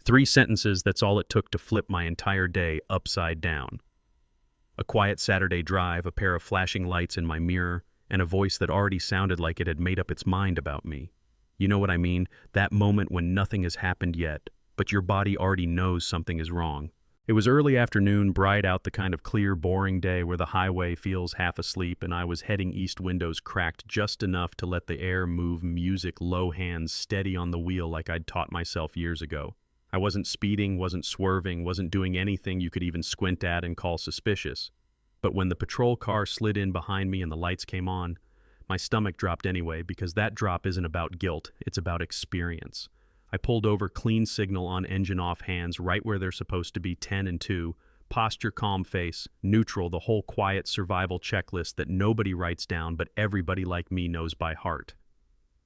3 sentences, that's all it took to flip my entire day upside down. A quiet Saturday drive, a pair of flashing lights in my mirror, and a voice that already sounded like it had made up its mind about me. You know what I mean? That moment when nothing has happened yet, but your body already knows something is wrong. It was early afternoon, bright out, the kind of clear, boring day where the highway feels half asleep, and I was heading east, windows cracked just enough to let the air move, music low, hands steady on the wheel like I'd taught myself years ago. I wasn't speeding, wasn't swerving, wasn't doing anything you could even squint at and call suspicious. But when the patrol car slid in behind me and the lights came on, my stomach dropped anyway, because that drop isn't about guilt, it's about experience. I pulled over, clean signal on, engine off, hands right where they're supposed to be, 10 and 2, posture, calm face, neutral, the whole quiet survival checklist that nobody writes down but everybody like me knows by heart.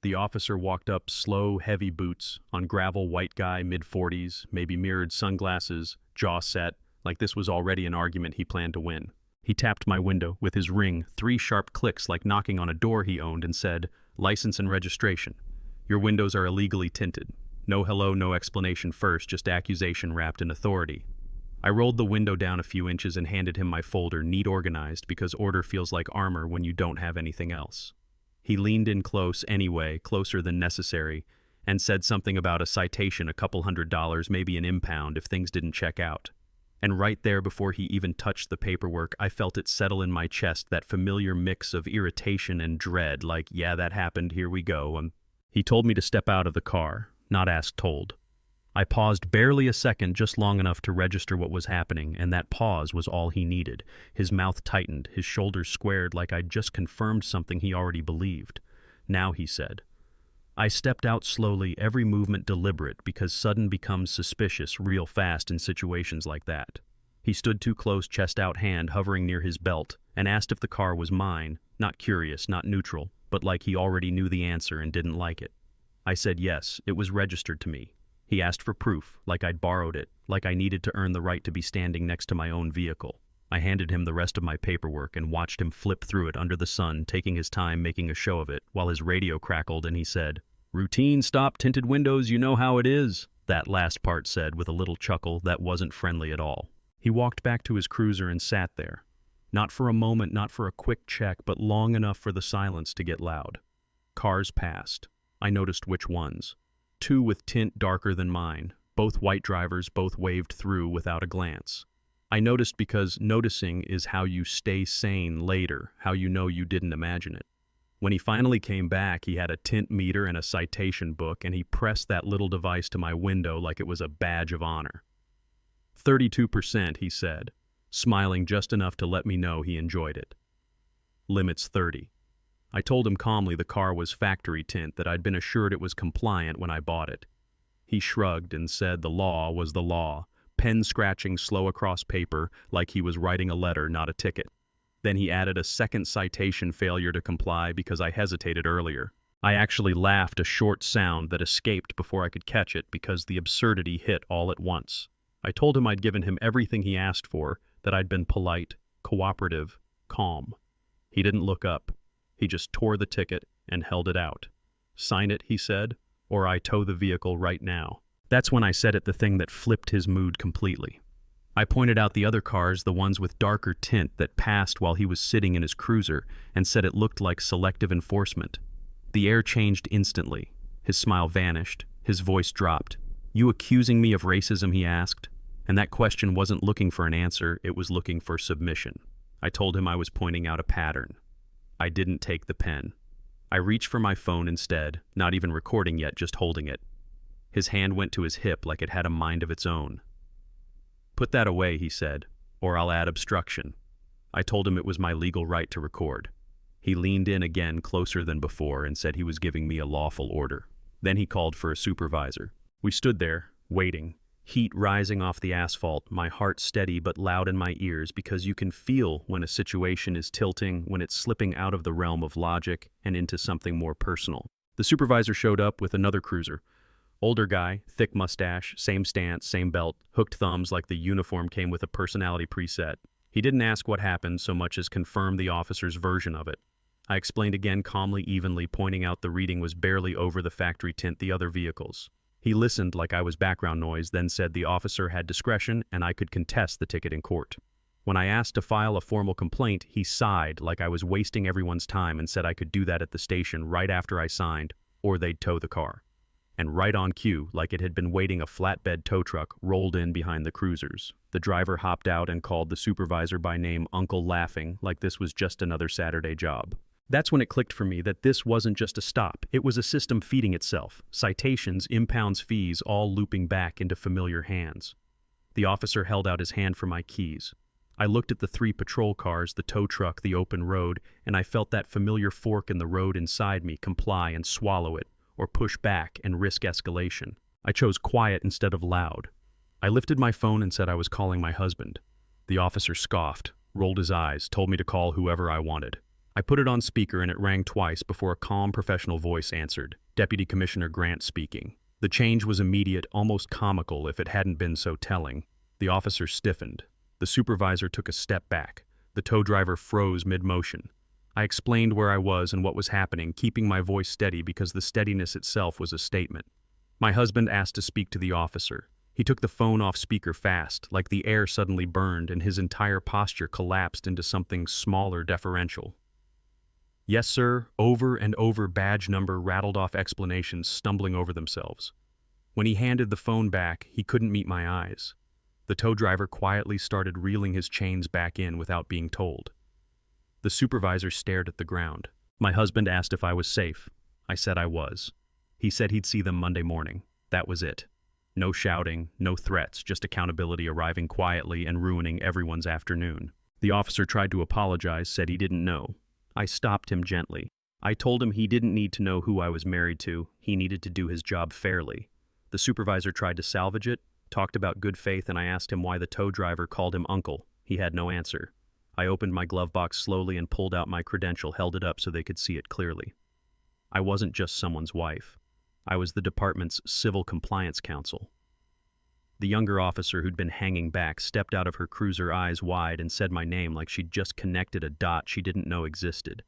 The officer walked up, slow, heavy boots, on gravel, white guy, mid-40s, maybe mirrored sunglasses, jaw set, like this was already an argument he planned to win. He tapped my window with his ring, 3 sharp clicks like knocking on a door he owned, and said, "License and registration. Your windows are illegally tinted." No hello, no explanation first, just accusation wrapped in authority. I rolled the window down a few inches and handed him my folder, neat, organized, because order feels like armor when you don't have anything else. He leaned in close anyway, closer than necessary, and said something about a citation, a couple $100, maybe an impound if things didn't check out. And right there, before he even touched the paperwork, I felt it settle in my chest, that familiar mix of irritation and dread, like, yeah, that happened, here we go. He told me to step out of the car. Not asked, told. I paused barely a second, just long enough to register what was happening, and that pause was all he needed. His mouth tightened, his shoulders squared like I'd just confirmed something he already believed. Now, he said. I stepped out slowly, every movement deliberate, because sudden becomes suspicious real fast in situations like that. He stood too close, chest out, hand hovering near his belt, and asked if the car was mine, not curious, not neutral, but like he already knew the answer and didn't like it. I said yes, it was registered to me. He asked for proof, like I'd borrowed it, like I needed to earn the right to be standing next to my own vehicle. I handed him the rest of my paperwork and watched him flip through it under the sun, taking his time, making a show of it, while his radio crackled and he said, "Routine, stop, tinted windows, you know how it is." That last part said with a little chuckle that wasn't friendly at all. He walked back to his cruiser and sat there. Not for a moment, not for a quick check, but long enough for the silence to get loud. Cars passed. I noticed which ones. 2 with tint darker than mine. Both white drivers, both waved through without a glance. I noticed because noticing is how you stay sane later, how you know you didn't imagine it. When he finally came back, he had a tint meter and a citation book, and he pressed that little device to my window like it was a badge of honor. 32%, he said, smiling just enough to let me know he enjoyed it. Limit's 30. I told him calmly the car was factory tint, that I'd been assured it was compliant when I bought it. He shrugged and said the law was the law, pen scratching slow across paper like he was writing a letter, not a ticket. Then he added a second citation, failure to comply, because I hesitated earlier. I actually laughed, a short sound that escaped before I could catch it because the absurdity hit all at once. I told him I'd given him everything he asked for, that I'd been polite, cooperative, calm. He didn't look up. He just tore the ticket and held it out. "Sign it," he said, "or I tow the vehicle right now." That's when I said it, the thing that flipped his mood completely. I pointed out the other cars, the ones with darker tint that passed while he was sitting in his cruiser, and said it looked like selective enforcement. The air changed instantly. His smile vanished. His voice dropped. "You accusing me of racism?" he asked. And that question wasn't looking for an answer, it was looking for submission. I told him I was pointing out a pattern. I didn't take the pen. I reached for my phone instead, not even recording yet, just holding it. His hand went to his hip like it had a mind of its own. "Put that away," he said, "or I'll add obstruction." I told him it was my legal right to record. He leaned in again, closer than before, and said he was giving me a lawful order. Then he called for a supervisor. We stood there, waiting. Heat rising off the asphalt, my heart steady but loud in my ears, because you can feel when a situation is tilting, when it's slipping out of the realm of logic and into something more personal. The supervisor showed up with another cruiser. Older guy, thick mustache, same stance, same belt, hooked thumbs like the uniform came with a personality preset. He didn't ask what happened so much as confirm the officer's version of it. I explained again calmly, evenly, pointing out the reading was barely over the factory tint the other vehicles. He listened like I was background noise, then said the officer had discretion and I could contest the ticket in court. When I asked to file a formal complaint, he sighed like I was wasting everyone's time and said I could do that at the station right after I signed, or they'd tow the car. And right on cue, like it had been waiting, a flatbed tow truck rolled in behind the cruisers. The driver hopped out and called the supervisor by name, Uncle, laughing like this was just another Saturday job. That's when it clicked for me that this wasn't just a stop, it was a system feeding itself. Citations, impounds, fees, all looping back into familiar hands. The officer held out his hand for my keys. I looked at the 3 patrol cars, the tow truck, the open road, and I felt that familiar fork in the road inside me comply and swallow it, or push back and risk escalation. I chose quiet instead of loud. I lifted my phone and said I was calling my husband. The officer scoffed, rolled his eyes, told me to call whoever I wanted. I put it on speaker and it rang twice before a calm professional voice answered. Deputy Commissioner Grant speaking. The change was immediate, almost comical if it hadn't been so telling. The officer stiffened. The supervisor took a step back. The tow driver froze mid-motion. I explained where I was and what was happening, keeping my voice steady because the steadiness itself was a statement. My husband asked to speak to the officer. He took the phone off speaker fast, like the air suddenly burned and his entire posture collapsed into something smaller, deferential. Yes, sir, over and over, badge number, rattled off explanations, stumbling over themselves. When he handed the phone back, he couldn't meet my eyes. The tow driver quietly started reeling his chains back in without being told. The supervisor stared at the ground. My husband asked if I was safe. I said I was. He said he'd see them Monday morning. That was it. No shouting, no threats, just accountability arriving quietly and ruining everyone's afternoon. The officer tried to apologize, said he didn't know. I stopped him gently. I told him he didn't need to know who I was married to. He needed to do his job fairly. The supervisor tried to salvage it, talked about good faith, and I asked him why the tow driver called him Uncle. He had no answer. I opened my glove box slowly and pulled out my credential, held it up so they could see it clearly. I wasn't just someone's wife. I was the department's civil compliance counsel. The younger officer who'd been hanging back stepped out of her cruiser, eyes wide, and said my name like she'd just connected a dot she didn't know existed.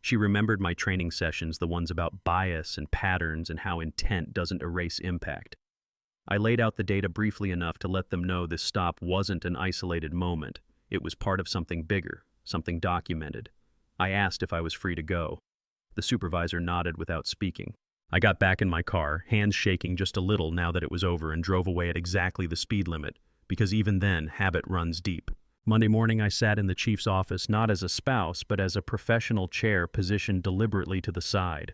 She remembered my training sessions, the ones about bias and patterns and how intent doesn't erase impact. I laid out the data briefly enough to let them know this stop wasn't an isolated moment. It was part of something bigger, something documented. I asked if I was free to go. The supervisor nodded without speaking. I got back in my car, hands shaking just a little now that it was over, and drove away at exactly the speed limit, because even then, habit runs deep. Monday morning, I sat in the chief's office not as a spouse, but as a professional chair positioned deliberately to the side.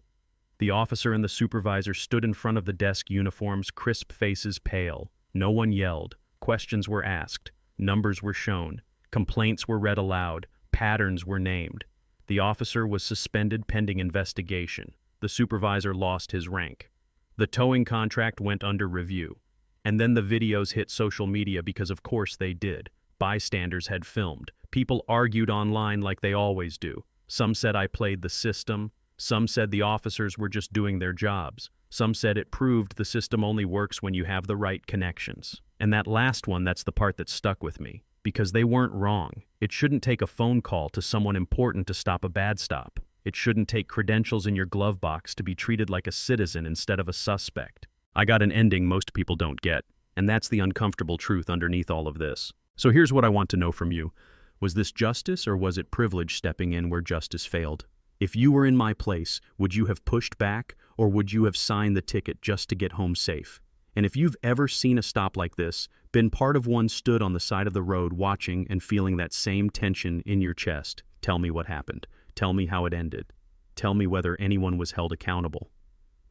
The officer and the supervisor stood in front of the desk, uniforms, crisp faces pale. No one yelled. Questions were asked. Numbers were shown. Complaints were read aloud. Patterns were named. The officer was suspended pending investigation. The supervisor lost his rank. The towing contract went under review. And then the videos hit social media because of course they did. Bystanders had filmed. People argued online like they always do. Some said I played the system. Some said the officers were just doing their jobs. Some said it proved the system only works when you have the right connections. And that last one, that's the part that stuck with me. Because they weren't wrong. It shouldn't take a phone call to someone important to stop a bad stop. It shouldn't take credentials in your glove box to be treated like a citizen instead of a suspect. I got an ending most people don't get, and that's the uncomfortable truth underneath all of this. So here's what I want to know from you. Was this justice, or was it privilege stepping in where justice failed? If you were in my place, would you have pushed back, or would you have signed the ticket just to get home safe? And if you've ever seen a stop like this, been part of one, stood on the side of the road watching and feeling that same tension in your chest, tell me what happened. Tell me how it ended. Tell me whether anyone was held accountable.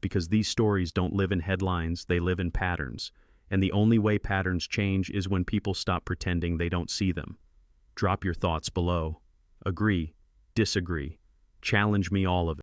Because these stories don't live in headlines, they live in patterns. And the only way patterns change is when people stop pretending they don't see them. Drop your thoughts below. Agree, disagree, challenge me, all of it.